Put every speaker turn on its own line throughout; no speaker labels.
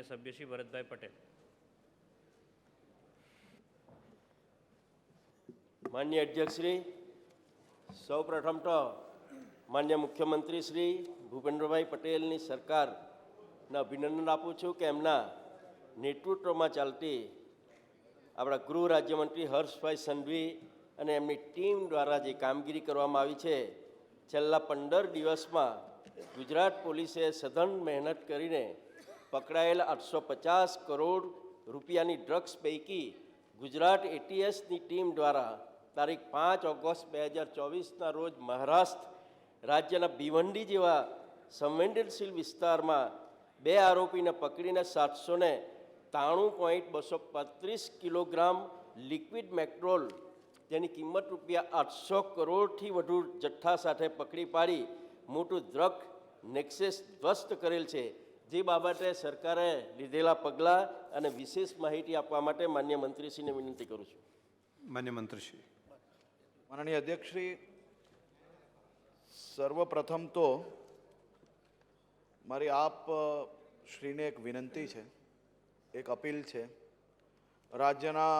સભ્ય શ્રી ભરતભાઈ પટેલ.
માન્ય અધ્યક્ષશ્રી, સૌપ્રથમ તો માન્ય મુખ્યમંત્રી શ્રી ભૂપેન્દ્રભાઈ પટેલની સરકારને અભિનંદન આપું છું કે એમના નેતૃત્વમાં ચાલતી આપણા ગૃહ રાજ્યમંત્રી હર્ષભાઈ સંઘવી અને એમની ટીમ દ્વારા જે કામગીરી કરવામાં આવી છે, છેલ્લા 15 દિવસમાં ગુજરાત પોલીસે સઘન મહેનત કરીને પકડાયેલા 850 કરોડ રૂપિયાની ડ્રગ્સ પૈકી ગુજરાત એટીએસની ટીમ દ્વારા તારીખ 5 ઓગસ્ટ 2024ના રોજ મહારાષ્ટ્ર રાજ્યના ભિવંડી જેવા સંવેદનશીલ વિસ્તારમાં 2 આરોપીને પકડીને 793.235 કિલોગ્રામ લિક્વિડ મેક્રોલ જેની કિંમત રૂપિયા 800 કરોડથી વધુ જથ્થા સાથે પકડી પાડી મોટું ડ્રગ નેક્સેસ ધ્વસ્ત કરેલ છે, જે બાબતે સરકારે લીધેલા પગલાં અને વિશેષ માહિતી આપવા માટે માન્ય મંત્રીશ્રીને વિનંતી કરું છું.
માન્ય મંત્રીશ્રી.
માનનીય અધ્યક્ષશ્રી, સર્વપ્રથમ તો મારી આપ શ્રીને એક વિનંતી છે, એક અપીલ છે. રાજ્યના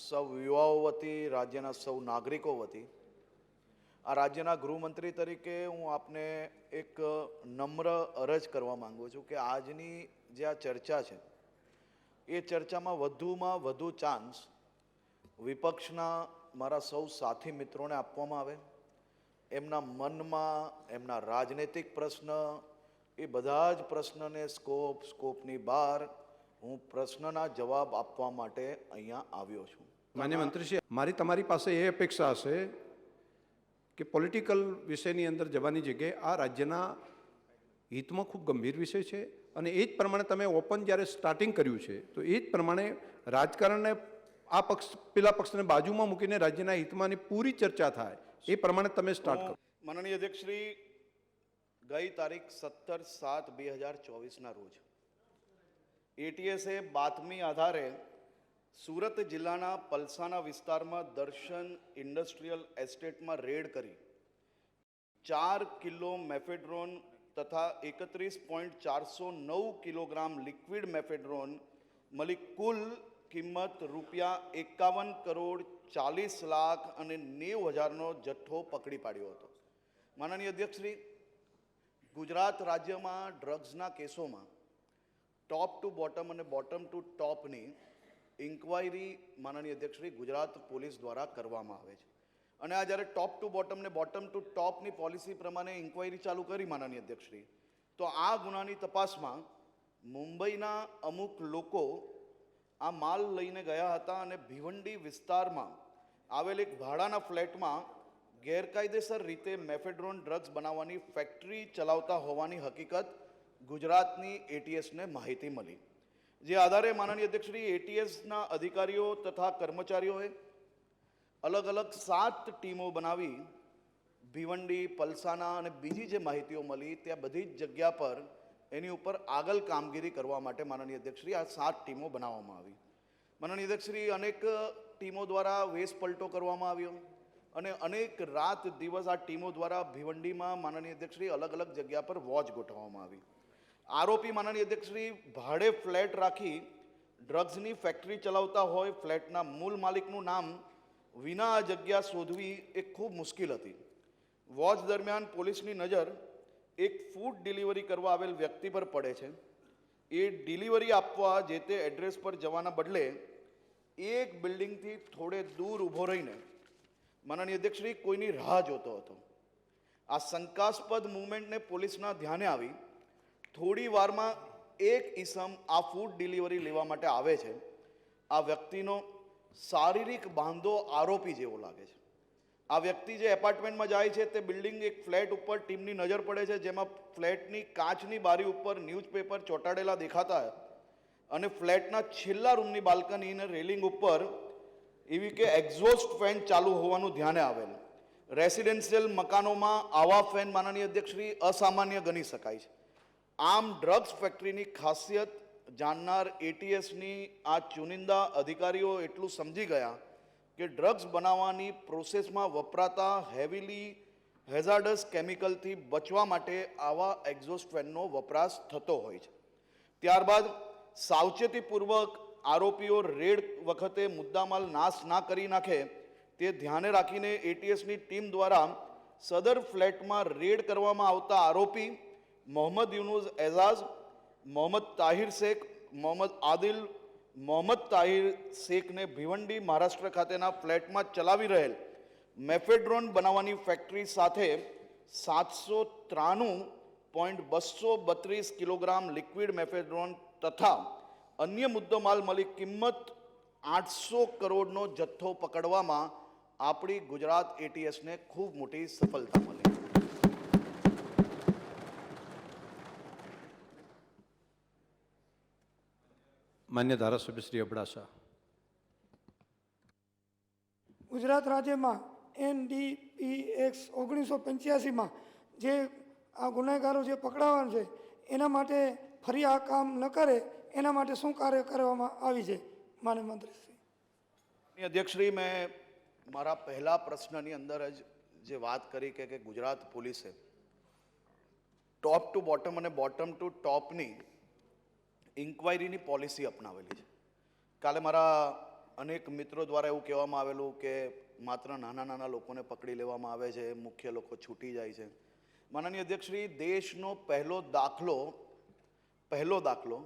સૌ યુવાઓ વતી, રાજ્યના સૌ નાગરિકો વતી આ રાજ્યના ગૃહમંત્રી તરીકે હું આપને એક નમ્ર અરજ કરવા માંગુ છું કે આજની જે આ ચર્ચા છે એ ચર્ચામાં વધુમાં વધુ ચાન્સ વિપક્ષના મારા સૌ સાથી મિત્રોને આપવામાં આવે. એમના મનમાં એમના રાજનૈતિક પ્રશ્ન, એ બધા જ પ્રશ્નને સ્કોપની બહાર હું પ્રશ્નના જવાબ આપવા માટે અહીંયા આવ્યો છું.
માન્ય મંત્રીશ્રી, મારી તમારી પાસે એ અપેક્ષા હશે કે પોલિટિકલ વિષયની અંદર જવાની જગ્યાએ આ રાજ્યના હિતમાં ખૂબ ગંભીર વિષય છે અને એ જ પ્રમાણે તમે ઓપન જ્યારે સ્ટાર્ટિંગ કર્યું છે તો એ જ પ્રમાણે રાજકારણને આ પક્ષ પેલા પક્ષને બાજુમાં મૂકીને રાજ્યના હિતમાંની પૂરી ચર્ચા થાય એ પ્રમાણે તમે સ્ટાર્ટ કરો.
માનનીય અધ્યક્ષશ્રી, ગઈ તારીખ 17/7/2024ના રોજ એટીએસે બાતમી આધારે સુરત જિલ્લાના પલસાના વિસ્તારમાં દર્શન ઇન્ડસ્ટ્રીયલ એસ્ટેટમાં રેડ કરી 4 કિલો મેફેડ્રોન તથા 31.409 કિલોગ્રામ લિક્વિડ મેફેડ્રોન મળી કુલ કિંમત રૂપિયા 51,40,90,000નો જથ્થો પકડી પાડ્યો હતો. માનનીય અધ્યક્ષશ્રી, ગુજરાત રાજ્યમાં ડ્રગ્સના કેસોમાં ટોપ ટુ બોટમ અને બોટમ ટુ ટોપની ઇન્ક્વાયરી માનનીય અધ્યક્ષશ્રી ગુજરાત પોલીસ દ્વારા કરવામાં આવે છે. અને આ જ્યારે ટોપ ટુ બોટમ ને બોટમ ટુ ટોપની પોલિસી પ્રમાણે ઇન્ક્વાયરી ચાલુ કરી માનનીય અધ્યક્ષશ્રી, તો આ ગુનાની તપાસમાં મુંબઈના અમુક લોકો આ માલ લઈને ગયા હતા અને ભિવંડી વિસ્તારમાં આવેલ એક ભાડાના ફ્લેટમાં ગેરકાયદેસર રીતે મેફેડ્રોન ડ્રગ્સ બનાવવાની ફેક્ટરી ચલાવતા હોવાની હકીકત ગુજરાતની એટીએસને માહિતી મળી. જે આધારે માનનીય અધ્યક્ષશ્રી એટીએસના અધિકારીઓ તથા કર્મચારીઓએ અલગ અલગ 7 ટીમો બનાવી ભિવંડી, પલસાના અને બીજી જે માહિતીઓ મળી ત્યાં બધી જ જગ્યા પર એની ઉપર આગળ કામગીરી કરવા માટે માનનીય અધ્યક્ષશ્રી આ 7 ટીમો બનાવવામાં આવી. માનનીય અધ્યક્ષશ્રી, અનેક ટીમો દ્વારા વેશ પલટો કરવામાં આવ્યો અને અનેક રાત દિવસ આ ટીમો દ્વારા ભિવંડીમાં માનનીય અધ્યક્ષશ્રી અલગ અલગ જગ્યા પર વોચ ગોઠવવામાં આવી. આરોપી માનનીય અધ્યક્ષશ્રી ભાડે ફ્લેટ રાખી ડ્રગ્સની ફેક્ટરી ચલાવતા હોય, ફ્લેટના મૂળ માલિકનું નામ વિના આ જગ્યા શોધવી એ ખૂબ મુશ્કેલ હતી. વોચ દરમિયાન પોલીસની નજર એક ફૂડ ડિલિવરી કરવા આવેલ વ્યક્તિ પર પડે છે. એ ડિલિવરી આપવા જે તે એડ્રેસ પર જવાના બદલે એક બિલ્ડિંગથી થોડે દૂર ઊભો રહીને માનનીય અધ્યક્ષશ્રી કોઈની રાહ જોતો હતો. આ શંકાસ્પદ મૂવમેન્ટને પોલીસના ધ્યાને આવી થોડી વારમાં એક ઈસમ આ ફૂડ ડિલિવરી લેવા માટે આવે છે. આ વ્યક્તિનો શારીરિક બાંધો આરોપી જેવો લાગે છે. આ વ્યક્તિ જે એપાર્ટમેન્ટમાં જાય છે તે બિલ્ડિંગ એક ફ્લેટ ઉપર ટીમની નજર પડે છે, જેમાં ફ્લેટની કાચની બારી ઉપર ન્યૂઝપેપર ચોંટાડેલા દેખાતા અને ફ્લેટના છેલ્લા રૂમની બાલ્કની અને રેલિંગ ઉપર એવી કે એક્ઝોસ્ટ ફેન ચાલુ હોવાનું ધ્યાને આવેલ. રેસિડેન્શિયલ મકાનોમાં આવા ફેન માનનીય અધ્યક્ષશ્રી અસામાન્ય ગણી શકાય છે. આમ ડ્રગ્સ ફેક્ટરીની ખાસિયત જાણનાર એટીએસની આ ચુનિંદા અધિકારીઓ એટલું સમજી ગયા કે ડ્રગ્સ બનાવવાની પ્રોસેસમાં વપરાતા હેવીલી હેઝાર્ડસ કેમિકલથી બચવા માટે આવા એક્ઝોસ્ટ ફેનનો વપરાશ થતો હોય છે. ત્યારબાદ સાવચેતીપૂર્વક આરોપીઓ રેડ વખતે મુદ્દામાલ નાશ ના કરી નાખે તે ધ્યાને રાખીને એટીએસની ટીમ દ્વારા સદર ફ્લેટમાં રેડ કરવામાં આવતા આરોપી મોહમ્મદ યુનુસ એઝાઝ, મોહમ્મદ તાહિર શેખ, મોહમ્મદ આદિલ, મોહમ્મદ તાહિર શેખને ભિવંડી મહારાષ્ટ્ર ખાતેના ફ્લેટમાં ચલાવી રહેલ મેફેડ્રોન બનાવવાની ફેક્ટરી સાથે 793.232 કિલોગ્રામ લિક્વિડ મેફેડ્રોન તથા અન્ય મુદ્દામાલ મળી કિંમત 800 કરોડનો જથ્થો પકડવામાં આપણી ગુજરાત એટીએસને ખૂબ મોટી સફળતા મળી.
માન્ય ધારાસભ્ય શ્રી અબડાસા.
ગુજરાત રાજ્યમાં NDPS 1985માં જે આ ગુનેગારો જે પકડાવાના છે એના માટે ફરી આ કામ ન કરે એના માટે શું કાર્ય કરવામાં આવી છે માનનીય મંત્રીશ્રી?
અધ્યક્ષશ્રી, મેં મારા પહેલા પ્રશ્નની અંદર જ જે વાત કરી કે ગુજરાત પોલીસે ટોપ ટુ બોટમ અને બોટમ ટુ ટોપની ઇન્ક્વાયરીની પોલિસી અપનાવેલી છે. કાલે મારા અનેક મિત્રો દ્વારા એવું કહેવામાં આવેલું કે માત્ર નાના નાના લોકોને પકડી લેવામાં આવે છે, મુખ્ય લોકો છૂટી જાય છે. માનનીય અધ્યક્ષશ્રી, દેશનો પહેલો દાખલો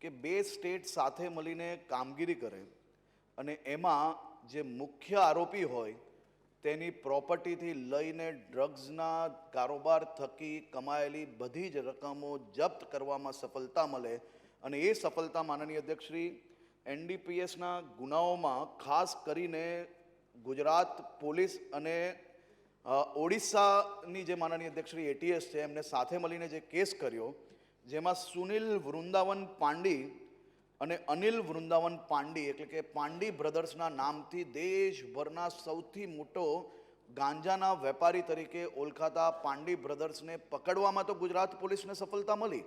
કે બે સ્ટેટ સાથે મળીને કામગીરી કરે અને એમાં જે મુખ્ય આરોપી હોય તેની પ્રોપર્ટીથી લઈને ડ્રગ્સના કારોબાર થકી કમાયેલી બધી જ રકમો જપ્ત કરવામાં સફળતા મળે અને એ સફળતા માનનીય અધ્યક્ષશ્રી NDPSના ગુનાઓમાં ખાસ કરીને ગુજરાત પોલીસ અને ઓડિશાની જે માનનીય અધ્યક્ષશ્રી એટીએસ છે એમને સાથે મળીને જે કેસ કર્યો જેમાં સુનિલ વૃંદાવન પાંડી અને અનિલ વૃંદાવન પાંડી એટલે કે પાંડી બ્રધર્સના નામથી દેશભરના સૌથી મોટો ગાંજાના વેપારી તરીકે ઓળખાતા પાંડી બ્રધર્સને પકડવામાં તો ગુજરાત પોલીસને સફળતા મળી,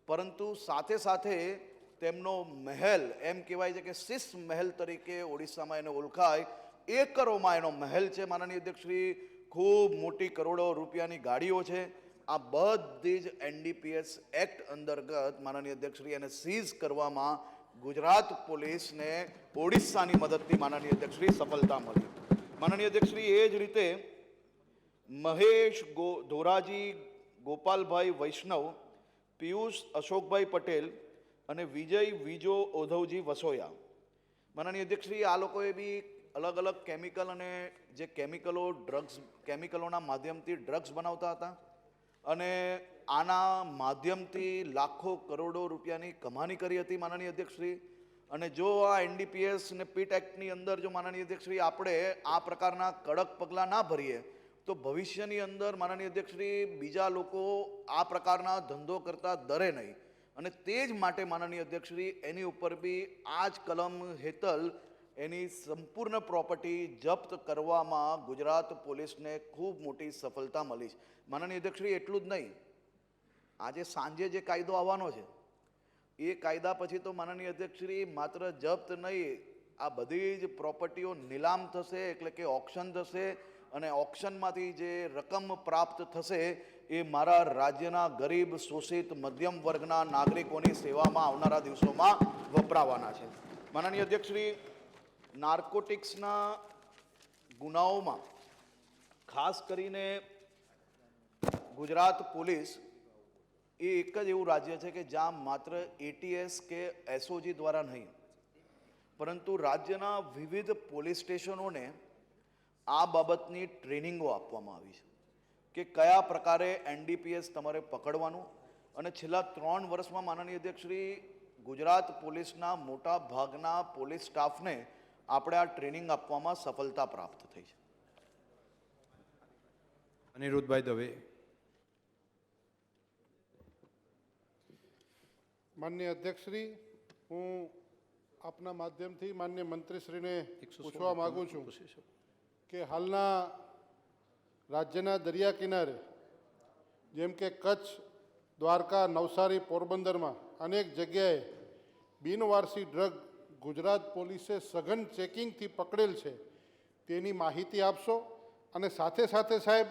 પરંતુ સાથે સાથે તેમનો મહેલ એમ કહેવાય છે કે શિશ મહેલ તરીકે ઓડિશામાં એને ઓળખાય, એકરોમાં એનો મહેલ છે માનનીય અધ્યક્ષશ્રી, ખૂબ મોટી કરોડો રૂપિયાની ગાડીઓ છે. આ બધી જ NDPS એક્ટ અંતર્ગત માનનીય અધ્યક્ષશ્રી એને સીઝ કરવામાં ગુજરાત પોલીસને ઓડિશાની મદદથી માનનીય અધ્યક્ષશ્રી સફળતા મળી. માનનીય અધ્યક્ષશ્રી, એ જ રીતે મહેશ ધોરાજી, ગોપાલભાઈ વૈષ્ણવ, પિયુષ અશોકભાઈ પટેલ અને વિજય વિજો ઓધવજી વસોયા, માનનીય અધ્યક્ષશ્રી, આ લોકોએ બી અલગ અલગ કેમિકલ અને જે કેમિકલોના માધ્યમથી ડ્રગ્સ બનાવતા હતા અને આના માધ્યમથી લાખો કરોડો રૂપિયાની કમાણી કરી હતી માનનીય અધ્યક્ષશ્રી. અને જો આ NDPS ને પીટ એક્ટની અંદર જો માનનીય અધ્યક્ષશ્રી આપણે આ પ્રકારના કડક પગલાં ના ભરીએ તો ભવિષ્યની અંદર માનનીય અધ્યક્ષશ્રી બીજા લોકો આ પ્રકારના ધંધો કરતા ડરે નહીં અને તે જ માટે માનનીય અધ્યક્ષશ્રી એની ઉપર બી આ જ કલમ હેઠળ એની સંપૂર્ણ પ્રોપર્ટી જપ્ત કરવામાં ગુજરાત પોલીસને ખૂબ મોટી સફળતા મળી છે. માનનીય અધ્યક્ષશ્રી, એટલું જ નહીં, આજે સાંજે જે કાયદો આવવાનો છે એ કાયદા પછી તો માનનીય અધ્યક્ષશ્રી માત્ર જપ્ત નહીં, આ બધી જ પ્રોપર્ટીઓ નીલામ થશે, એટલે કે ઓક્શન થશે અને ઓક્શનમાંથી જે રકમ પ્રાપ્ત થશે એ મારા રાજ્યના ગરીબ શોષિત મધ્યમ વર્ગના નાગરિકોની સેવામાં આવનારા દિવસોમાં વપરાવાના છે. માનનીય અધ્યક્ષશ્રી, નાર્કોટિક્સના ગુનાઓમાં ખાસ કરીને ગુજરાત પોલીસ એ એક જ એવું રાજ્ય છે કે જ્યાં માત્ર ATS કે SOG દ્વારા નહીં પરંતુ રાજ્યના વિવિધ પોલીસ સ્ટેશનોને આ બાબતની ટ્રેનિંગો આપવામાં આવી છે કે કયા પ્રકારે NDPS તમારે પકડવાનું. અને છેલ્લા 3 વર્ષમાં માનનીય અધ્યક્ષશ્રી ગુજરાત પોલીસના મોટા ભાગના પોલીસ સ્ટાફને આપણે આ ટ્રેનિંગ આપવામાં સફળતા પ્રાપ્ત થઈ છે.
અનિરુદ્ધભાઈ દવે.
માનનીય અધ્યક્ષશ્રી, હું આપના માધ્યમથી માનનીય મંત્રીશ્રીને પૂછવા માગું છું કે હાલના રાજ્યના દરિયા કિનારે જેમ કે કચ્છ, દ્વારકા, નવસારી, પોરબંદરમાં અનેક જગ્યાએ બિનવારસી ડ્રગ ગુજરાત પોલીસે સઘન ચેકિંગથી પકડેલ છે, તેની માહિતી આપશો? અને સાથે સાથે સાહેબ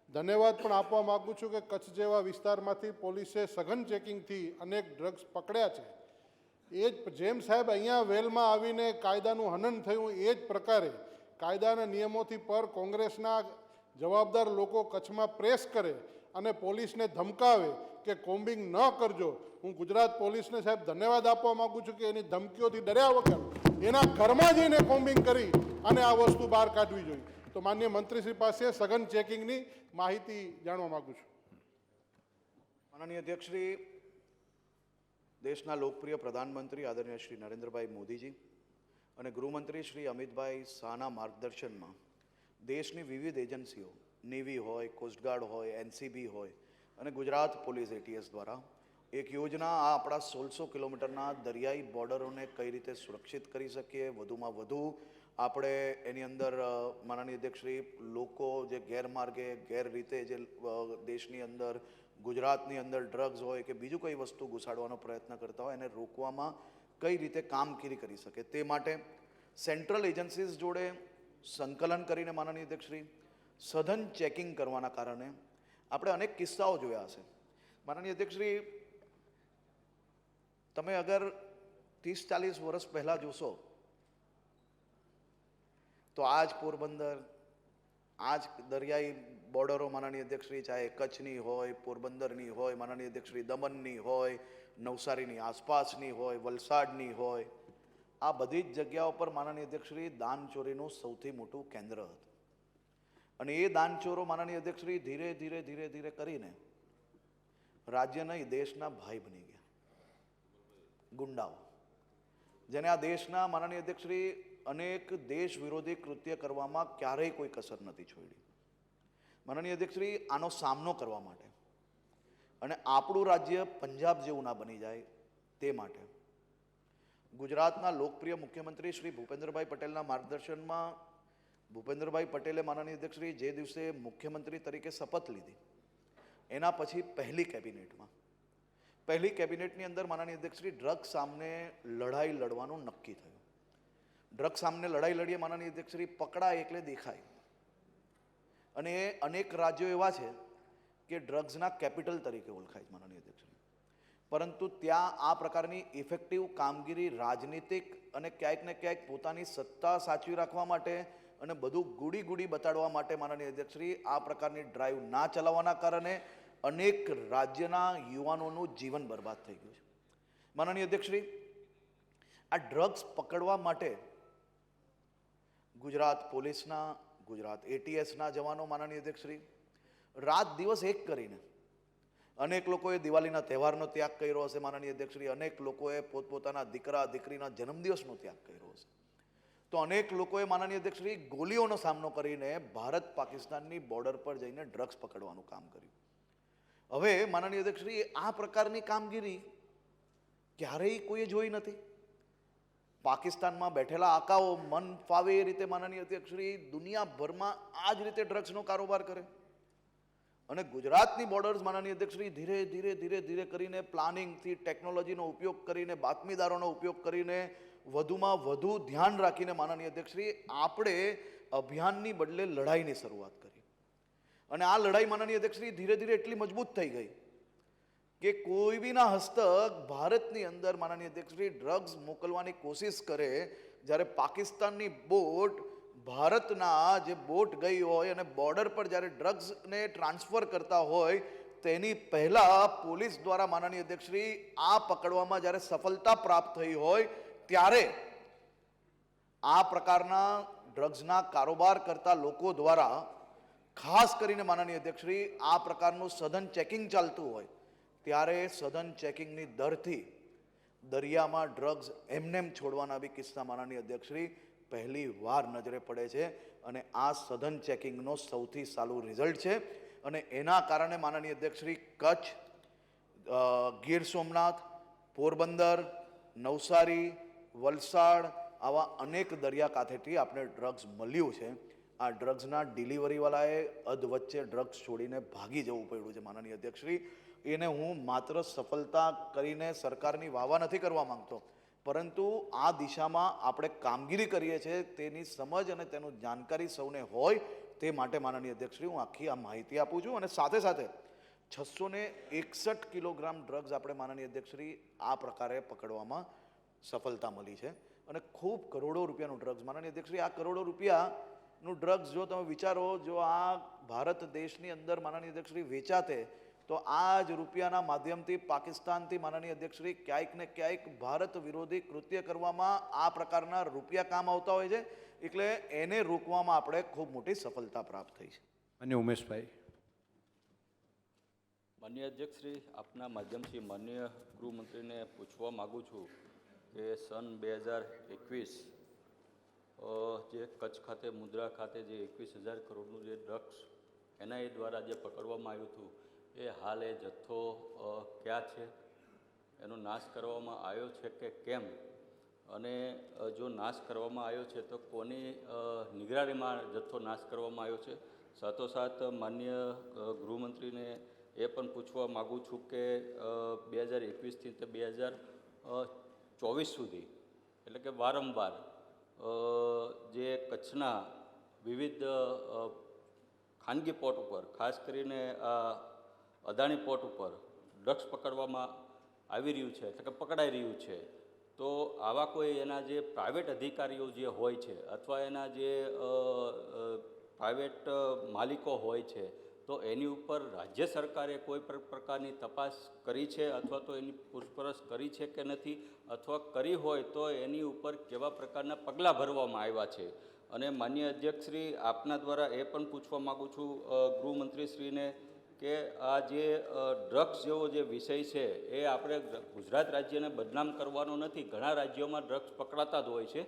ધન્યવાદ પણ આપવા માગું છું કે કચ્છ જેવા વિસ્તારમાંથી પોલીસે સઘન ચેકિંગથી અનેક ડ્રગ્સ પકડ્યા છે એ જ જેમ સાહેબ અહીંયા વેલમાં આવીને કાયદાનું હનન થયું એ જ પ્રકારે કાયદાના નિયમોથી પર કોંગ્રેસના જવાબદાર લોકો કચ્છમાં પ્રેસ કરે અને પોલીસને ધમકાવે કે કોમ્બિંગ ન કરજો. હું ગુજરાત પોલીસને સાહેબ ધન્યવાદ આપવા માગું છું કે એની ધમકીઓથી ડર્યા વગર એના ઘરમાં જઈને કોમ્બિંગ કરી અને આ વસ્તુ બહાર કાઢવી જોઈએ. તો માનનીય મંત્રીશ્રી પાસે સઘન ચેકિંગની માહિતી જાણવા માગું છું.
માનનીય અધ્યક્ષશ્રી, દેશના લોકપ્રિય પ્રધાનમંત્રી આદરણીય શ્રી નરેન્દ્રભાઈ મોદીજી અને ગૃહમંત્રી શ્રી અમિતભાઈ શાહના માર્ગદર્શનમાં દેશની વિવિધ એજન્સીઓ, નેવી હોય, કોસ્ટગાર્ડ હોય, એનસીબી હોય અને ગુજરાત પોલીસ એટીએસ દ્વારા એક યોજના આ આપણા 1600 કિલોમીટરના દરિયાઈ બોર્ડરોને કઈ રીતે સુરક્ષિત કરી શકીએ, વધુમાં વધુ આપણે એની અંદર માનનીય અધ્યક્ષશ્રી લોકો જે ગેરમાર્ગે ગેરરીતે જે દેશની અંદર ગુજરાતની અંદર ડ્રગ્સ હોય કે બીજું કઈ વસ્તુ ઘુસાડવાનો પ્રયત્ન કરતા હોય એને રોકવામાં કઈ રીતે કામગીરી કરી શકે તે માટે સેન્ટ્રલ એજન્સીઝ જોડે સંકલન કરીને માનનીય અધ્યક્ષશ્રી સઘન ચેકિંગ કરવાના કારણે આપણે અનેક કિસ્સાઓ જોયા હશે. માનનીય અધ્યક્ષશ્રી, તમે અગર 30-40 વર્ષ પહેલાં જોશો તો આ જ પોરબંદર, આ જ દરિયાઈ બોર્ડરો માનનીય અધ્યક્ષશ્રી ચાહે કચ્છની હોય, પોરબંદરની હોય, માનનીય અધ્યક્ષશ્રી દમણની હોય, નવસારીની આસપાસની હોય, વલસાડની હોય, આ બધી જ જગ્યાઓ પર માનનીય અધ્યક્ષશ્રી દાનચોરીનું સૌથી મોટું કેન્દ્ર હતું. અને એ દાનચોરો માનનીય અધ્યક્ષશ્રી ધીરે ધીરે ધીરે ધીરે કરીને રાજ્ય નહીં દેશના ભાઈ બની ગયા. ગુંડાઓ જેને આ દેશના માનનીય અધ્યક્ષશ્રી અનેક દેશ વિરોધી કૃત્ય કરવામાં ક્યારેય કોઈ કસર નથી છોડી. માનનીય અધ્યક્ષશ્રી, આનો સામનો કરવા માટે અને આપણું રાજ્ય પંજાબ જેવું ના બની જાય તે માટે ગુજરાતના લોકપ્રિય મુખ્યમંત્રી શ્રી ભૂપેન્દ્રભાઈ પટેલના માર્ગદર્શનમાં ભૂપેન્દ્રભાઈ પટેલે માનનીય અધ્યક્ષશ્રી જે દિવસે મુખ્યમંત્રી તરીકે શપથ લીધી એના પછી પહેલી કેબિનેટની અંદર માનનીય અધ્યક્ષશ્રી ડ્રગ્સ સામે લડાઈ લડવાનું નક્કી થયું. ડ્રગ્સ સામે લડાઈ લડીએ માનનીય અધ્યક્ષશ્રી પકડાય એટલે દેખાય. અને અનેક રાજ્યો એવા છે કે ડ્રગ્સના કેપિટલ તરીકે ઓળખાય છે માનનીય અધ્યક્ષશ્રી. પરંતુ ત્યાં આ પ્રકારની ઇફેક્ટિવ કામગીરી રાજનીતિક અને ક્યાંક ને ક્યાંક પોતાની સત્તા સાચવી રાખવા માટે અને બધું ગુડી બતાડવા માટે માનનીય અધ્યક્ષશ્રી આ પ્રકારની ડ્રાઈવ ના ચલાવવાના કારણે અનેક રાજ્યના યુવાનોનું જીવન બરબાદ થઈ ગયું છે. માનનીય અધ્યક્ષશ્રી, આ ડ્રગ્સ પકડવા માટે ગુજરાત પોલીસના, ગુજરાત એટીએસના જવાનો માનનીય અધ્યક્ષશ્રી રાત દિવસ એક કરીને અનેક લોકોએ દિવાળીના તહેવારનો ત્યાગ કર્યો હશે. માનનીય અધ્યક્ષશ્રી, અનેક લોકોએ પોતપોતાના દીકરા દીકરીના જન્મદિવસનો ત્યાગ કર્યો હશે. તો અનેક લોકોએ માનનીય અધ્યક્ષશ્રી ગોલીઓનો સામનો કરીને ભારત પાકિસ્તાનની બોર્ડર પર જઈને ડ્રગ્સ પકડવાનું કામ કર્યું. હવે માનનીય અધ્યક્ષશ્રી આ પ્રકારની કામગીરી ક્યારેય કોઈએ જોઈ નથી. પાકિસ્તાનમાં બેઠેલા આકાઓ મન ફાવે એ રીતે માનનીય અધ્યક્ષશ્રી દુનિયાભરમાં આ જ રીતે ડ્રગ્સનો કારોબાર કરે. અને ગુજરાતની બોર્ડર્સ માનનીય અધ્યક્ષશ્રી ધીરે ધીરે ધીરે ધીરે કરીને પ્લાનિંગથી ટેકનોલોજીનો ઉપયોગ કરીને બાતમીદારોનો ઉપયોગ કરીને વધુમાં વધુ ધ્યાન રાખીને માનનીય અધ્યક્ષશ્રી આપણે અભિયાનની બદલે લડાઈની શરૂઆત કરી. અને આ લડાઈ માનનીય અધ્યક્ષશ્રી ધીરે ધીરે એટલી મજબૂત થઈ ગઈ કે કોઈ બીના હસ્તક ભારતની અંદર માનનીય અધ્યક્ષશ્રી ડ્રગ્સ મોકલવાની કોશિશ કરે, જ્યારે પાકિસ્તાનની બોટ ભારતના જે બોટ ગઈ હોય અને બોર્ડર પર જ્યારે ડ્રગ્સને ટ્રાન્સફર કરતા હોય તેની પહેલા પોલીસ દ્વારા માનનીય અધ્યક્ષશ્રી આ પકડવામાં જ્યારે સફળતા પ્રાપ્ત થઈ હોય ત્યારે આ પ્રકારના ડ્રગ્સના કારોબાર કરતા લોકો દ્વારા ખાસ કરીને માનનીય અધ્યક્ષશ્રી આ પ્રકારનું સઘન ચેકિંગ ચાલતું હોય ત્યારે સઘન ચેકિંગની દરથી દરિયામાં ડ્રગ્સ એમનેમ છોડવાના બી કિસ્સા માનનીય અધ્યક્ષશ્રી પહેલી વાર નજરે પડે છે. અને આ સઘન ચેકિંગનો સૌથી સારું રિઝલ્ટ છે. અને એના કારણે માનનીય અધ્યક્ષશ્રી કચ્છ, ગીર સોમનાથ, પોરબંદર, નવસારી, વલસાડ આવા અનેક દરિયાકાંઠેથી આપણે ડ્રગ્સ મળ્યું છે. આ ડ્રગ્સના ડિલિવરીવાળાએ અધવચ્ચે ડ્રગ્સ છોડીને ભાગી જવું પડ્યું છે માનનીય અધ્યક્ષશ્રી. એને હું માત્ર સફળતા કરીને સરકારની વાહવા નથી કરવા માંગતો, પરંતુ આ દિશામાં આપણે કામગીરી કરીએ છીએ તેની સમજ અને તેનું જાણકારી સૌને હોય તે માટે માનનીય અધ્યક્ષશ્રી હું આખી આ માહિતી આપું છું. અને સાથે સાથે 661 કિલોગ્રામ ડ્રગ્સ આપણે માનનીય અધ્યક્ષશ્રી આ પ્રકારે પકડવામાં સફળતા મળી છે અને ખૂબ કરોડો રૂપિયાનું ડ્રગ્સ, માનનીય અધ્યક્ષશ્રી, આ કરોડો રૂપિયાનું ડ્રગ્સ જો તમે વિચારો, જો આ ભારત દેશની અંદર માનનીય અધ્યક્ષશ્રી વેચાતે તો આ જ રૂપિયાના માધ્યમથી પાકિસ્તાનથી માનનીય અધ્યક્ષશ્રી ક્યાંક ને ક્યાંક ભારત વિરોધી કૃત્ય કરવામાં આ પ્રકારના રૂપિયા કામ આવતા હોય છે, એટલે એને રોકવામાં આપણે ખૂબ મોટી સફળતા પ્રાપ્ત થઈ છે.
અને ઉમેશભાઈ.
માન્ય અધ્યક્ષશ્રી, આપના માધ્યમથી માન્ય ગૃહમંત્રીને પૂછવા માગું છું કે સન 2021 જે કચ્છ ખાતે મુન્દ્રા ખાતે જે 21,000 કરોડનું જે ડ્રગ્સ NIA દ્વારા જે પકડવામાં આવ્યું હતું, એ હાલ એ જથ્થો ક્યાં છે, એનો નાશ કરવામાં આવ્યો છે કે કેમ, અને જો નાશ કરવામાં આવ્યો છે તો કોની નિગરાનીમાં જથ્થો નાશ કરવામાં આવ્યો છે. સાથોસાથ માન્ય ગૃહમંત્રીને એ પણ પૂછવા માગું છું કે 2021થી તે 2024 સુધી, એટલે કે વારંવાર જે કચ્છના વિવિધ ખાનગી પોર્ટ ઉપર, ખાસ કરીને અદાણી પોર્ટ ઉપર ડ્રગ્સ પકડવામાં આવી રહ્યું છે, એટલે કે પકડાઈ રહ્યું છે, તો આવા કોઈ એના જે પ્રાઇવેટ અધિકારીઓ જે હોય છે અથવા એના જે પ્રાઇવેટ માલિકો હોય છે, તો એની ઉપર રાજ્ય સરકારે કોઈ પ્રકારની તપાસ કરી છે અથવા તો એની પૂછપરછ કરી છે કે નથી, અથવા કરી હોય તો એની ઉપર કેવા પ્રકારના પગલાં ભરવામાં આવ્યા છે. અને માન્ય અધ્યક્ષશ્રી, આપના દ્વારા એ પણ પૂછવા માગું છું ગૃહમંત્રીશ્રીને કે આ જે ડ્રગ્સ જેવો જે વિષય છે એ આપણે ગુજરાત રાજ્યને બદનામ કરવાનો નથી. ઘણા રાજ્યોમાં ડ્રગ્સ પકડાતા જ હોય છે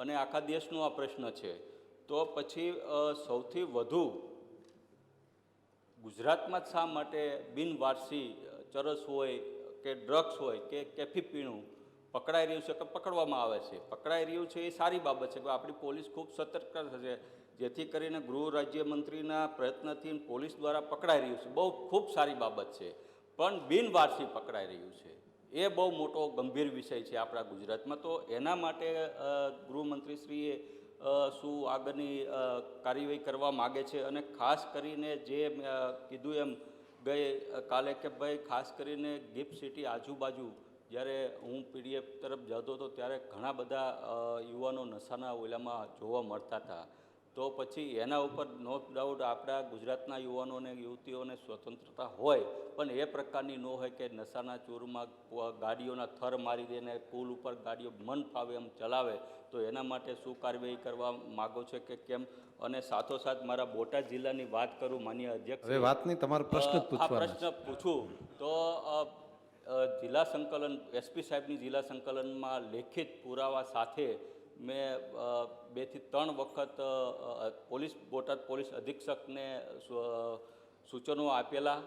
અને આખા દેશનો આ પ્રશ્ન છે. તો પછી સૌથી વધુ ગુજરાતમાં જ શા માટે બિનવારસી ચરસ હોય કે ડ્રગ્સ હોય કે કેફી પીણું પકડાઈ રહ્યું છે કે પકડવામાં આવે છે? પકડાઈ રહ્યું છે એ સારી બાબત છે કે આપણી પોલીસ ખૂબ સતર્ક થશે, જેથી કરીને ગૃહ રાજ્યમંત્રીના પ્રયત્નથી પોલીસ દ્વારા પકડાઈ રહ્યું છે, બહુ ખૂબ સારી બાબત છે. પણ બિનવારસી પકડાઈ રહ્યું છે એ બહુ મોટો ગંભીર વિષય છે આપણા ગુજરાતમાં. તો એના માટે ગૃહમંત્રીશ્રીએ શું આગળની કાર્યવાહી કરવા માગે છે? અને ખાસ કરીને જે કીધું એમ ગઈ કાલે કે ભાઈ ખાસ કરીને ગિફ્ટ સિટી આજુબાજુ જ્યારે હું PDF તરફ જતો હતો ત્યારે ઘણા બધા યુવાનો નશાના ઓલામાં જોવા મળતા હતા. તો પછી એના ઉપર નો ડાઉટ આપણા ગુજરાતના યુવાનોને યુવતીઓને સ્વતંત્રતા હોય, પણ એ પ્રકારની ન હોય કે નશાના ચોરમાં ગાડીઓના થર મારી દે, પુલ ઉપર ગાડીઓ મન ફાવે એમ ચલાવે. તો એના માટે શું કાર્યવાહી કરવા માગો છે કે કેમ? અને સાથોસાથ મારા બોટાદ જિલ્લાની વાત કરું માન્ય અધ્યક્ષ,
હવે વાત નહીં, તમારો પ્રશ્ન જ
આ
પૂછવાનો
પ્રશ્ન પૂછું તો જિલ્લા સંકલન SP સાહેબની જિલ્લા સંકલનમાં લેખિત પુરાવા સાથે મેં 2 થી 3 વખત બોટાદ પોલીસ અધિક્ષકને સૂચનો આપેલા,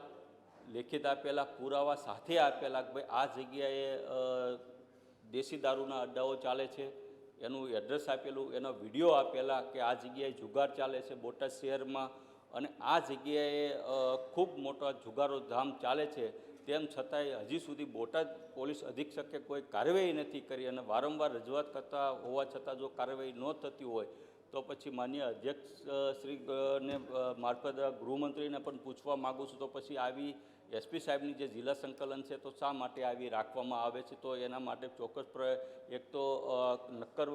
લેખિત આપેલા, પુરાવા સાથે આપેલા કે ભાઈ આ જગ્યાએ દેશી દારૂના અડ્ડાઓ ચાલે છે, એનું એડ્રેસ આપેલું, એનો વિડીયો આપેલા કે આ જગ્યાએ જુગાર ચાલે છે બોટાદ શહેરમાં, અને આ જગ્યાએ ખૂબ મોટો જુગારો ધામ ચાલે છે. તેમ છતાંય હજી સુધી બોટાદ પોલીસ અધિક્ષકે કોઈ કાર્યવાહી નથી કરી, અને વારંવાર રજૂઆત કરતા હોવા છતાં જો કાર્યવાહી ન થતી હોય તો પછી માન્ય અધ્યક્ષશ્રીને મારફત ગૃહમંત્રીને પણ પૂછવા માગું છું, તો પછી આવી SP સાહેબની જે જિલ્લા સંકલન છે તો શા માટે આવી રાખવામાં આવે છે? તો એના માટે ચોક્કસ એક તો નક્કર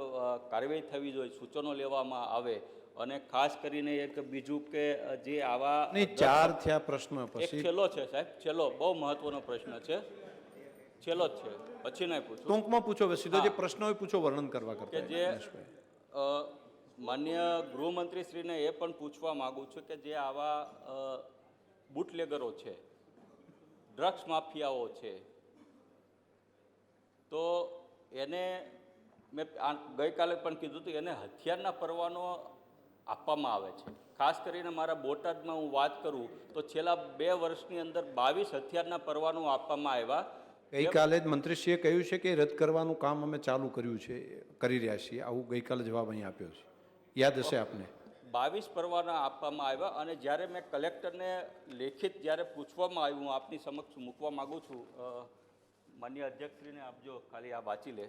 કાર્યવાહી થવી જોઈએ, સૂચનો લેવામાં આવે. અને ખાસ કરીને એક બીજું કે જે આવા
નહીં, 4 થયા પ્રશ્ન,
એક
પછી
છેલ્લો છે સાહેબ, છેલ્લો બહુ મહત્વનો પ્રશ્ન છે, છેલ્લો જ છે, પછી નહીં પૂછું.
ટૂંકમાં પૂછો, હવે સીધો જે પ્રશ્ન હોય પૂછો, વર્ણન કરવા
કે
કરતા.
જે માન્ય ગૃહમંત્રીશ્રીને એ પણ પૂછવા માગું છું કે જે આવા બુટલેગરો છે, ડ્રગ્સ માફિયાઓ છે, તો એને મેં ગઈકાલે પણ કીધું હતું, એને હથિયારના પરવાનો આપવામાં આવે છે. ખાસ કરીને મારા બોટાદમાં હું વાત કરું તો છેલ્લા 2 વર્ષની અંદર 22 હથિયારના પરવાનો આપવામાં આવ્યા.
ગઈકાલે જ મંત્રીશ્રીએ કહ્યું છે કે રદ કરવાનું કામ અમે ચાલુ કર્યું છે, કરી રહ્યા છીએ, આવું ગઈકાલે જવાબ અહીં આપ્યો છે, યાદ હશે આપને.
22 પરવાના આપવામાં આવ્યા. અને જ્યારે મેં કલેક્ટરને લેખિત જ્યારે પૂછવામાં આવ્યું, હું આપની સમક્ષ મૂકવા માગું છું, માન્ય અધ્યક્ષશ્રીને આપજો, ખાલી આ વાંચી લે.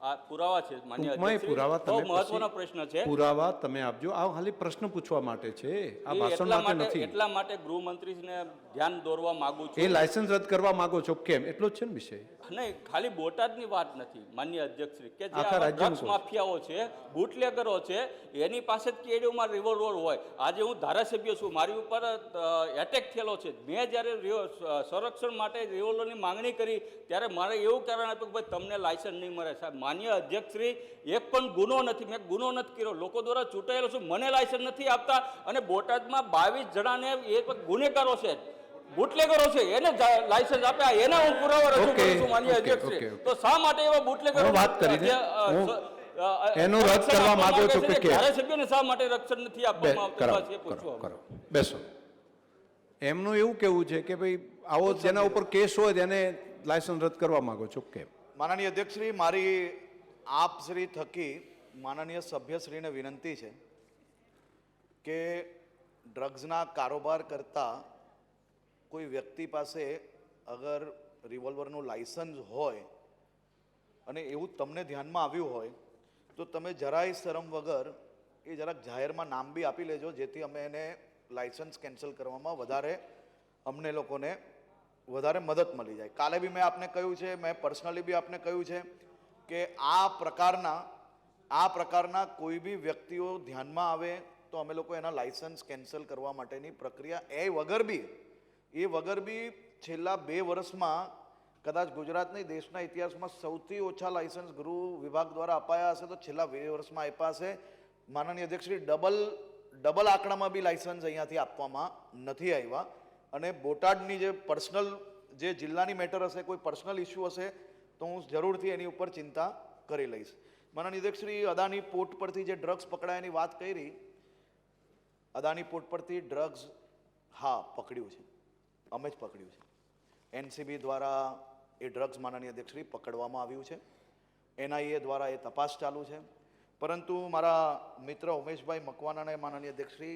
આ પુરાવા છે માન્ય
ટૂંકમાં એ પુરાવા
બહુ
તમે
મહત્વનો
પછી
પ્રશ્ન છે.
પુરાવા તમે આપજો. આ ખાલી પ્રશ્ન પૂછવા માટે છે, આ
એ
ભાષણ માટે નથી.
એટલા માટે ગૃહમંત્રીને ધ્યાન દોરવા માંગુ
એ
છું.
લાયસન્સ રદ કરવા માંગો છો કેમ, એટલો જ છે ને વિષય.
નહીં, ખાલી બોટાદની વાત નથી માન્ય અધ્યક્ષશ્રી, કે જે
આખા રાજ્યનું
ડ્રગ્સ
કહું છું.
માફિયાઓ છે, બુટલેગરો છે, એની પાસે જ કેડીઓમાં રિવોલ્વર હોય. આજે હું ધારાસભ્ય છું, મારી ઉપર એટેક થયેલો છે. મેં જ્યારે સંરક્ષણ માટે રિવોલ્વરની માંગણી કરી ત્યારે મારે એવું કારણ આપ્યું કે ભાઈ તમને લાયસન્સ નહીં મળે. સાહેબ માન્ય અધ્યક્ષશ્રી, એક પણ ગુનો નથી, મેં ગુનો નથી કર્યો, લોકો દ્વારા ચૂંટાયેલો છું, મને લાયસન્સ નથી આપતા. અને બોટાદમાં 22 જણાને એ ગુનેગારો છે, બુટલેગરો છે, એને લાયસન્સ આપ્યા, એના હું પુરાવા રજૂ
ઓકે,
કરું છું માન્ય
ઓકે,
અધ્યક્ષશ્રી.
Okay, okay.
તો શા માટે એવા બુટલેગરો
હું વાત કરીને એનું રદ કરવા માંગો છો કે કેમ?
ધારાસભ્યને શા માટે રક્ષણ નથી આપવામાં આવતું? બસ એ
કરો
પૂછવા.
કરો બેસો. એમનું એવું કેવું છે કે ભાઈ આવો જેના ઉપર કેસ હોય તેને લાયસન્સ રદ કરવા માંગો છો કેમ?
માનનીય અધ્યક્ષશ્રી, મારી આપશ્રી થકી માનનીય સભ્યશ્રીને વિનંતી છે કે ડ્રગ્સના કારોબાર કરતા કોઈ વ્યક્તિ પાસે અગર રિવોલ્વરનું લાયસન્સ હોય અને એવું તમને ધ્યાનમાં આવ્યું હોય તો તમે જરાય શરમ વગર એ જરાક જાહેરમાં નામ બી આપી લેજો, જેથી અમે એને લાયસન્સ કેન્સલ કરવામાં વધારે અમને લોકોને વધારે મદદ મળી જાય. કાલે બી મેં આપને કહ્યું છે, મેં પર્સનલી બી આપને કહ્યું છે કે આ પ્રકારના કોઈ બી વ્યક્તિઓ ધ્યાનમાં આવે તો અમે લોકો એના લાયસન્સ કેન્સલ કરવા માટેની પ્રક્રિયા એ વગર બી છેલ્લા 2 વર્ષમાં કદાચ ગુજરાતની દેશના ઇતિહાસમાં સૌથી ઓછા લાયસન્સ ગૃહ વિભાગ દ્વારા અપાયા હશે તો છેલ્લા 2 વર્ષમાં આપ્યા હશે. માનનીય અધ્યક્ષશ્રી, ડબલ આંકડામાં બી લાયસન્સ અહીંયાથી આપવામાં નથી આવ્યા. અને બોટાદની જે પર્સનલ જે જિલ્લાની મેટર હશે, કોઈ પર્સનલ ઇસ્યુ હશે તો હું જરૂરથી એની ઉપર ચિંતા કરી લઈશ. માનનીય અધ્યક્ષશ્રી, અદાની પોર્ટ પરથી જે ડ્રગ્સ પકડાયાની વાત કરી, અદાની પોર્ટ પરથી ડ્રગ્સ હા પકડ્યું છે, અમે જ પકડ્યું છે. એનસીબી દ્વારા એ ડ્રગ્સ માનનીય અધ્યક્ષશ્રી પકડવામાં આવ્યું છે. એનઆઈએ દ્વારા એ તપાસ ચાલુ છે. પરંતુ મારા મિત્ર ઉમેશભાઈ મકવાનાને માનનીય અધ્યક્ષશ્રી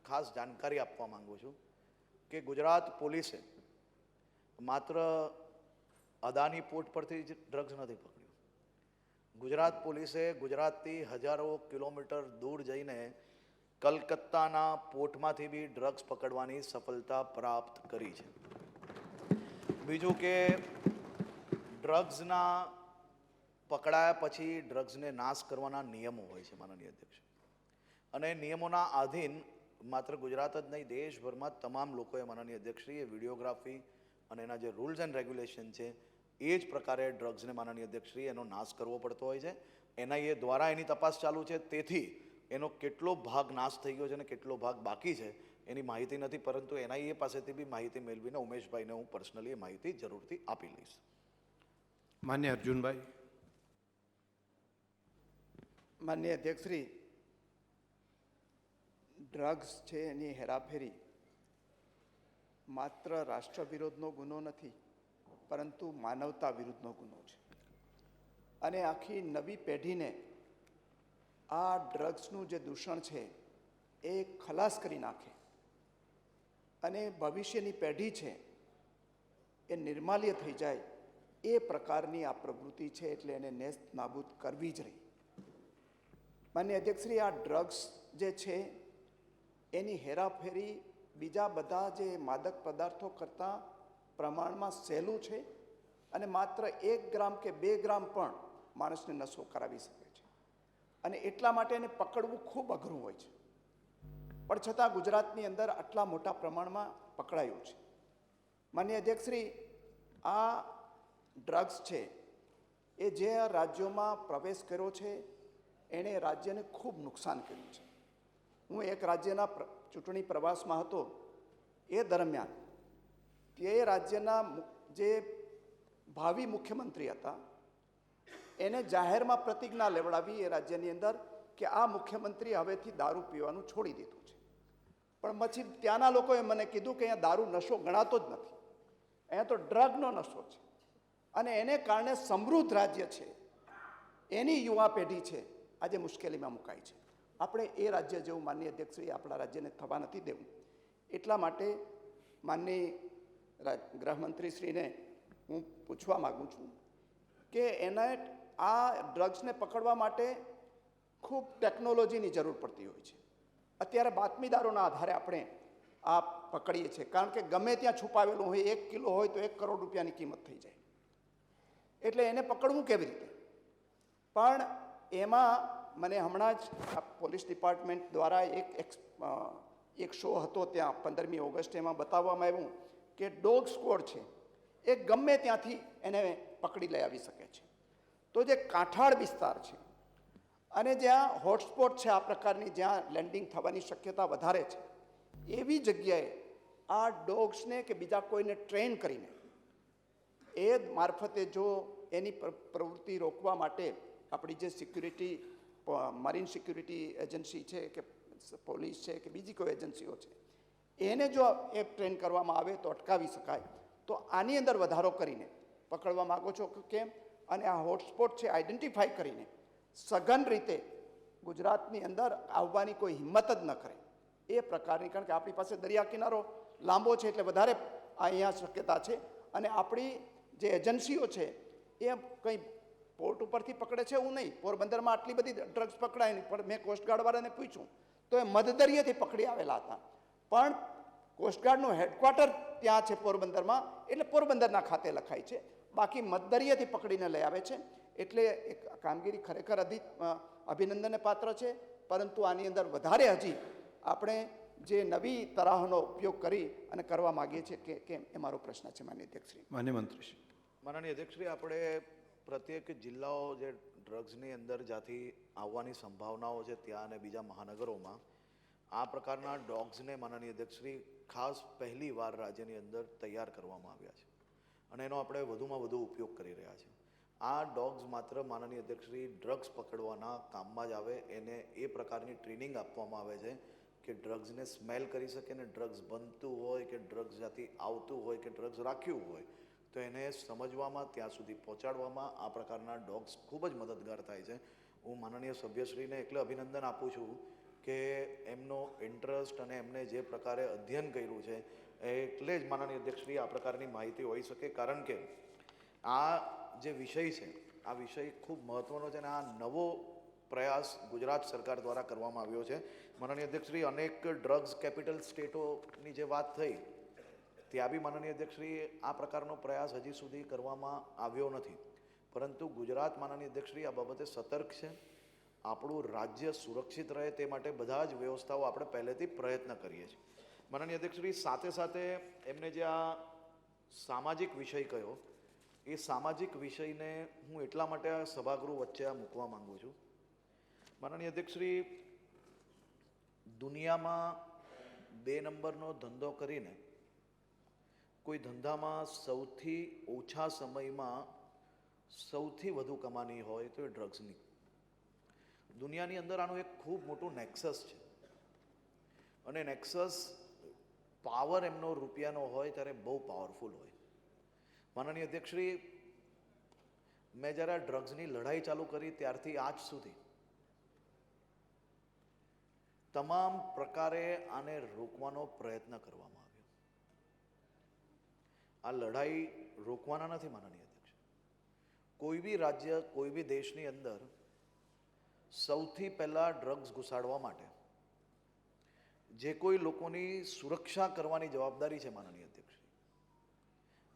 ખાસ જાણકારી આપવા માંગુ છું કે ગુજરાત પોલીસે માત્ર અદાની પોર્ટ પરથી જ ડ્રગ્સ નથી પકડ્યું. ગુજરાત પોલીસે ગુજરાતથી હજારો કિલોમીટર દૂર જઈને કલકત્તાના પોર્ટમાંથી બી ડ્રગ્સ પકડવાની સફળતા પ્રાપ્ત કરી છે. બીજું કે ડ્રગ્સના પકડાયા પછી ડ્રગ્સને નાશ કરવાના નિયમો હોય છે માનનીય અધ્યક્ષ, અને નિયમોના આધીન માત્ર ગુજરાત જ નહીં દેશભરમાં તમામ લોકોએ માનનીય અધ્યક્ષશ્રી એ વિડીયોગ્રાફી અને એના જે રૂલ્સ એન્ડ રેગ્યુલેશન છે એ જ પ્રકારે ડ્રગ્સને માનનીય અધ્યક્ષશ્રી એનો નાશ કરવો પડતો હોય છે. એનઆઈએ દ્વારા એની તપાસ ચાલુ છે, તેથી એનો કેટલો ભાગ નાશ થઈ ગયો છે અને કેટલો ભાગ બાકી છે એની માહિતી નથી, પરંતુ એનઆઈએ પાસેથી બી માહિતી મેળવીને ઉમેશભાઈને હું પર્સનલી એ માહિતી જરૂરથી આપી લઈશ.
માન્ય અર્જુનભાઈ.
માનનીય અધ્યક્ષશ્રી, ડ્રગ્સ છે એની હેરાફેરી માત્ર રાષ્ટ્ર વિરોધનો ગુનો નથી, પરંતુ માનવતા વિરુદ્ધનો ગુનો છે. અને આખી નવી પેઢીને આ ડ્રગ્સનું જે દૂષણ છે એ ખલાસ કરી નાખે અને ભવિષ્યની પેઢી છે એ નિર્માલ્ય થઈ જાય એ પ્રકારની આ પ્રવૃત્તિ છે, એટલે એને નેસ્ત નાબૂદ કરવી જ રહી. માનનીય અધ્યક્ષશ્રી, આ ડ્રગ્સ જે છે એની હેરાફેરી બીજા બધા જે માદક પદાર્થો કરતાં પ્રમાણમાં સહેલું છે અને માત્ર 1 ગ્રામ કે 2 ગ્રામ પણ માણસને નશો કરાવી શકે છે. અને એટલા માટે એને પકડવું ખૂબ અઘરું હોય છે, પણ છતાં ગુજરાતની અંદર આટલા મોટા પ્રમાણમાં પકડાયું છે. માનનીય અધ્યક્ષશ્રી, આ ડ્રગ્સ છે એ જે રાજ્યોમાં પ્રવેશ કર્યો છે એણે રાજ્યને ખૂબ નુકસાન કર્યું છે. હું એક રાજ્યના ચૂંટણી પ્રવાસમાં હતો, એ દરમિયાન તે રાજ્યના જે ભાવિ મુખ્યમંત્રી હતા એને જાહેરમાં પ્રતિજ્ઞા લેવડાવી એ રાજ્યની અંદર કે આ મુખ્યમંત્રી હવેથી દારૂ પીવાનું છોડી દીધું છે. પણ પછી ત્યાંના લોકોએ મને કીધું કે અહીંયા દારૂ નશો ગણાતો જ નથી, અહીંયા તો ડ્રગનો નશો છે. અને એને કારણે સમૃદ્ધ રાજ્ય છે એની યુવા પેઢી છે આજે મુશ્કેલીમાં મુકાય છે. આપણે એ રાજ્ય જેવું માનનીય અધ્યક્ષશ્રી આપણા રાજ્યને થવા નથી દેવું. એટલા માટે માનનીય ગૃહમંત્રીશ્રીને હું પૂછવા માગું છું કે એને આ ડ્રગ્સને પકડવા માટે ખૂબ ટેકનોલોજીની જરૂર પડતી હોય છે. અત્યારે બાતમીદારોના આધારે આપણે આ પકડીએ છીએ, કારણ કે ગમે ત્યાં છુપાવેલું હોય, 1 કિલો હોય તો 1 કરોડ રૂપિયાની કિંમત થઈ જાય. એટલે એને પકડવું કેવી રીતે? પણ એમાં મને હમણાં જ આ પોલીસ ડિપાર્ટમેન્ટ દ્વારા એક શો હતો ત્યાં 15મી ઓગસ્ટે, એમાં બતાવવામાં આવ્યું કે ડોગ સ્ક્વોડ છે એ ગમે ત્યાંથી એને પકડી લઈ આવી શકે છે. તો જે કાંઠાળ વિસ્તાર છે અને જ્યાં હોટસ્પોટ છે આ પ્રકારની, જ્યાં લેન્ડિંગ થવાની શક્યતા વધારે છે, એવી જગ્યાએ આ ડોગ્સને કે બીજા કોઈને ટ્રેન કરીને એ મારફતે જો એની પ્રવૃત્તિ રોકવા માટે આપણી જે સિક્યુરિટી, મરીન સિક્યુરિટી એજન્સી છે કે પોલીસ છે કે બીજી કોઈ એજન્સીઓ છે, એને જો એ ટ્રેન કરવામાં આવે તો અટકાવી શકાય. તો આની અંદર વધારો કરીને પકડવા માગો છો કે કેમ? અને આ હોટસ્પોટ છે આઈડેન્ટિફાઈ કરીને સઘન રીતે ગુજરાતની અંદર આવવાની કોઈ હિંમત જ ન કરે એ પ્રકારની, કારણ કે આપણી પાસે દરિયા કિનારો લાંબો છે એટલે વધારે અહીંયા શક્યતા છે. અને આપણી જે એજન્સીઓ છે એ કંઈ પોર્ટ ઉપરથી પકડે છે એવું નહીં. પોરબંદરમાં આટલી બધી ડ્રગ્સ પકડાય નહીં, પણ મેં કોસ્ટગાર્ડવાળાને પૂછ્યું તો એ મધદરિયેથી પકડી આવેલા હતા. પણ કોસ્ટગાર્ડનું હેડક્વાર્ટર ત્યાં છે પોરબંદરમાં, એટલે પોરબંદરના ખાતે લખાય છે, બાકી મધદરિયેથી પકડીને લઈ આવે છે. એટલે એક કામગીરી ખરેખર અભિનંદનને પાત્ર છે. પરંતુ આની અંદર વધારે હજી આપણે જે નવી તરાહનો ઉપયોગ કરી અને કરવા માગીએ છીએ કે કેમ, એ મારો પ્રશ્ન છે માનનીય અધ્યક્ષશ્રી.
માન્ય મંત્રીશ્રી.
માનનીય અધ્યક્ષશ્રી, આપણે પ્રત્યેક જિલ્લાઓ જે ડ્રગ્સની અંદર જ્યાંથી આવવાની સંભાવનાઓ છે ત્યાં અને બીજા મહાનગરોમાં આ પ્રકારના ડોગ્સને માનનીય અધ્યક્ષશ્રી ખાસ પહેલી વાર રાજ્યની અંદર તૈયાર કરવામાં આવ્યા છે અને એનો આપણે વધુમાં વધુ ઉપયોગ કરી રહ્યા છીએ. આ ડોગ્સ માત્ર માનનીય અધ્યક્ષશ્રી ડ્રગ્સ પકડવાના કામમાં જ આવે, એને એ પ્રકારની ટ્રેનિંગ આપવામાં આવે છે કે ડ્રગ્સને સ્મેલ કરી શકે ને ડ્રગ્સ બનતું હોય કે ડ્રગ્સ જ્યાંથી આવતું હોય કે ડ્રગ્સ રાખ્યું હોય તો એને સમજવામાં, ત્યાં સુધી પહોંચાડવામાં આ પ્રકારના ડોગ્સ ખૂબ જ મદદગાર થાય છે. હું માનનીય સભ્યશ્રીને એટલે અભિનંદન આપું છું કે એમનો ઇન્ટરેસ્ટ અને એમને જે પ્રકારે અધ્યયન કર્યું છે એટલે જ માનનીય અધ્યક્ષશ્રી આ પ્રકારની માહિતી હોઈ શકે. કારણ કે આ જે વિષય છે આ વિષય ખૂબ મહત્ત્વનો છે અને આ નવો પ્રયાસ ગુજરાત સરકાર દ્વારા કરવામાં આવ્યો છે. માનનીય અધ્યક્ષશ્રી, અનેક ડ્રગ્સ કેપિટલ સ્ટેટોની જે વાત થઈ ત્યાં બી માનનીય અધ્યક્ષશ્રી આ પ્રકારનો પ્રયાસ હજી સુધી કરવામાં આવ્યો નથી. પરંતુ ગુજરાત માનનીય અધ્યક્ષશ્રી આ બાબતે સતર્ક છે. આપણું રાજ્ય સુરક્ષિત રહે તે માટે બધા જ વ્યવસ્થાઓ આપણે પહેલેથી પ્રયત્ન કરીએ છીએ. માનનીય અધ્યક્ષશ્રી, સાથે સાથે એમને જે આ સામાજિક વિષય કયો, એ સામાજિક વિષયને હું એટલા માટે આ સભાગૃહ વચ્ચે આ મૂકવા માંગુ છું. માનનીય અધ્યક્ષશ્રી, દુનિયામાં 2 નંબરનો ધંધો કરીને કોઈ ધંધામાં સૌથી ઓછા સમયમાં સૌથી વધુ કમાણી હોય તો એ ડ્રગ્સની. દુનિયાની અંદર આનું એક ખૂબ મોટું નેક્સસ છે અને નેક્સસ પાવર એમનો રૂપિયાનો હોય ત્યારે બહુ પાવરફુલ હોય. માનનીય અધ્યક્ષશ્રી, મેં જ્યારે ડ્રગ્સની લડાઈ ચાલુ કરી ત્યારથી આજ સુધી તમામ પ્રકારે આને રોકવાનો પ્રયત્ન કરવામાં આવ્યો. આ લડાઈ રોકવાના નથી માનનીય અધ્યક્ષ. કોઈ બી રાજ્ય, કોઈ બી દેશની અંદર સૌથી પહેલાં ડ્રગ્સ ઘુસાડવા માટે જે કોઈ લોકોની સુરક્ષા કરવાની જવાબદારી છે માનનીય અધ્યક્ષ,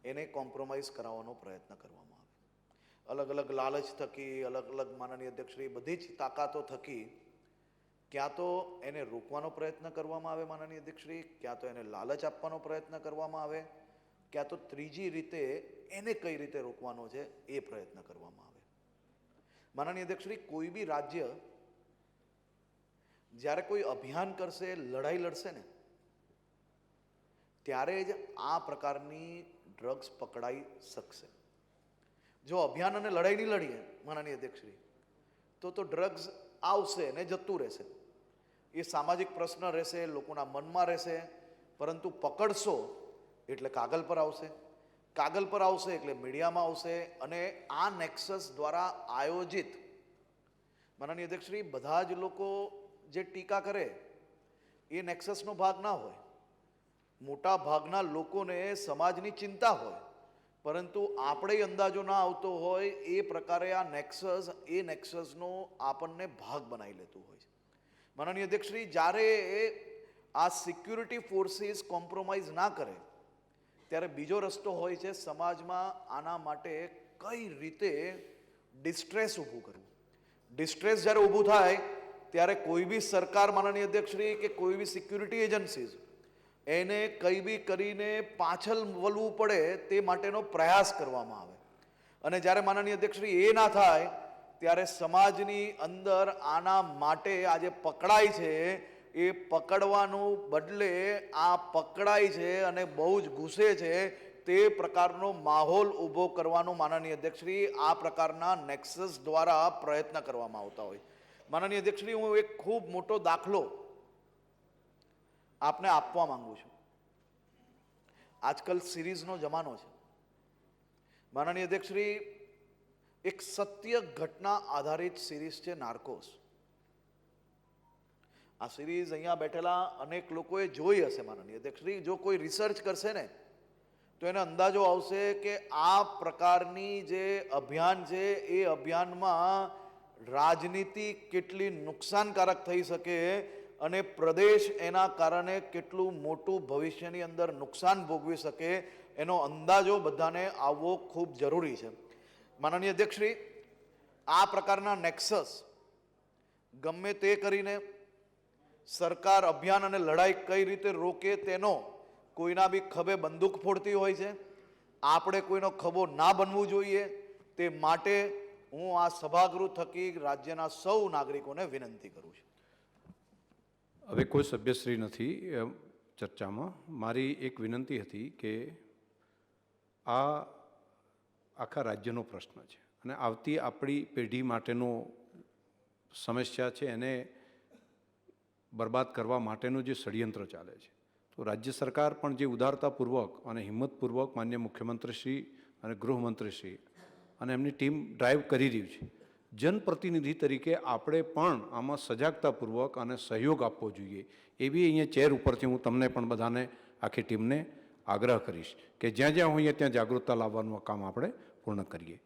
એને કોમ્પ્રોમાઇઝ કરાવવાનો પ્રયત્ન કરવામાં આવે. અલગ અલગ લાલચ થકી, અલગ અલગ માનનીય અધ્યક્ષશ્રી બધી જ તાકાતો થકી ક્યાં તો એને રોકવાનો પ્રયત્ન કરવામાં આવે માનનીય અધ્યક્ષશ્રી, ક્યાં તો એને લાલચ આપવાનો પ્રયત્ન કરવામાં આવે, ક્યાં તો ત્રીજી રીતે એને કઈ રીતે રોકવાનો છે એ પ્રયત્ન કરવામાં આવે. માનનીય અધ્યક્ષશ્રી, કોઈ બી રાજ્ય જ્યારે કોઈ અભિયાન કરશે, લડાઈ લડશે ને, ત્યારે જ આ પ્રકારની ડ્રગ્સ પકડાઈ શકશે. જો અભિયાન અને લડાઈ નહીં લડીએ માનનીય અધ્યક્ષશ્રી તો ડ્રગ્સ આવશે ને જતું રહેશે. એ સામાજિક પ્રશ્ન રહેશે, લોકોના મનમાં રહેશે, પરંતુ પકડશો એટલે કાગળ પર આવશે, કાગળ પર આવશે એટલે મીડિયામાં આવશે અને આ નેક્સસ દ્વારા આયોજિત માનનીય અધ્યક્ષશ્રી બધા જ લોકો જે ટીકા કરે એ નેક્સસનો ભાગ ના હોય. મોટા ભાગના લોકોને સમાજની ચિંતા હોય પરંતુ આપણે અંદાજો ના આવતો હોય એ પ્રકારે આ નેક્સસનો આપણને ભાગ બનાવી લેતું હોય છે. માનનીય અધ્યક્ષશ્રી, જ્યારે આ સિક્યુરિટી ફોર્સિસ કોમ્પ્રોમાઇઝ ના કરે ત્યારે બીજો રસ્તો હોય છે સમાજમાં આના માટે કઈ રીતે ડિસ્ટ્રેસ ઊભું કરવું. ડિસ્ટ્રેસ જ્યારે ઊભું થાય ત્યારે કોઈ બી સરકાર, માનનીય અધ્યક્ષશ્રી, કે કોઈ બી સિક્યુરિટી એજન્સીઝ એને કઈ બી કરીને પાછળ વળવું પડે તે માટેનો પ્રયાસ કરવામાં આવે. અને જ્યારે માનનીય અધ્યક્ષશ્રી એ ના થાય ત્યારે સમાજની અંદર આના માટે આજે પકડાય છે એ પકડવાનું બદલે આ પકડાય છે અને બહુ જ ઘૂસે છે તે પ્રકારનો માહોલ ઊભો કરવાનો માનનીય અધ્યક્ષશ્રી આ પ્રકારના નેક્સસ દ્વારા પ્રયત્ન કરવામાં આવતા હોય. માનનીય અધ્યક્ષશ્રી, હું એક ખૂબ મોટો દાખલો આપને આપવા માંગુ છું. આજકાલ સિરીઝનો જમાનો છે. માનનીય અધ્યક્ષશ્રી, એક સત્ય ઘટના આધારિત સિરીઝ છે નાર્કોસ. આ સિરીઝ અહીંયા બેઠેલા અનેક લોકોએ જોઈ હશે. માનનીય અધ્યક્ષશ્રી, જો કોઈ રિસર્ચ કરશે ને તો એને અંદાજો આવશે કે આ પ્રકારની જે અભિયાન છે એ અભિયાનમાં રાજનીતિ કેટલી નુકસાનકારક થઈ શકે અને પ્રદેશ એના કારણે કેટલું મોટું ભવિષ્યની અંદર નુકસાન ભોગવી શકે એનો અંદાજો બધાને આવવો ખૂબ જરૂરી છે. માનનીય અધ્યક્ષશ્રી, આ પ્રકારના નેક્સસ ગમે તે કરીને સરકાર અભિયાન અને લડાઈ કઈ રીતે રોકે તેનો કોઈના બી ખભે બંદૂક ફોડતી હોય છે. આપણે કોઈનો ખભો ના બનવું જોઈએ. તે માટે હું આ સભાગૃહ થકી રાજ્યના સૌ નાગરિકોને વિનંતી કરું છું.
હવે કોઈ સભ્યશ્રી નથી ચર્ચામાં. મારી એક વિનંતી હતી કે આ આખા રાજ્યનો પ્રશ્ન છે અને આવતી આપણી પેઢી માટેનો સમસ્યા છે. એને બરબાદ કરવા માટેનું જે ષડયંત્ર ચાલે છે, તો રાજ્ય સરકાર પણ જે ઉદારતાપૂર્વક અને હિંમતપૂર્વક માન્ય મુખ્યમંત્રીશ્રી અને ગૃહમંત્રીશ્રી અને એમની ટીમ ડ્રાઈવ કરી રહ્યું છે, જનપ્રતિનિધિ તરીકે આપણે પણ આમાં સજાગતાપૂર્વક અને સહયોગ આપવો જોઈએ એવી અહીંયા ચેર ઉપરથી હું તમને પણ બધાને, આખી ટીમને આગ્રહ કરીશ કે જ્યાં જ્યાં હોઈએ ત્યાં જાગૃતતા લાવવાનું કામ આપણે પૂર્ણ કરીએ.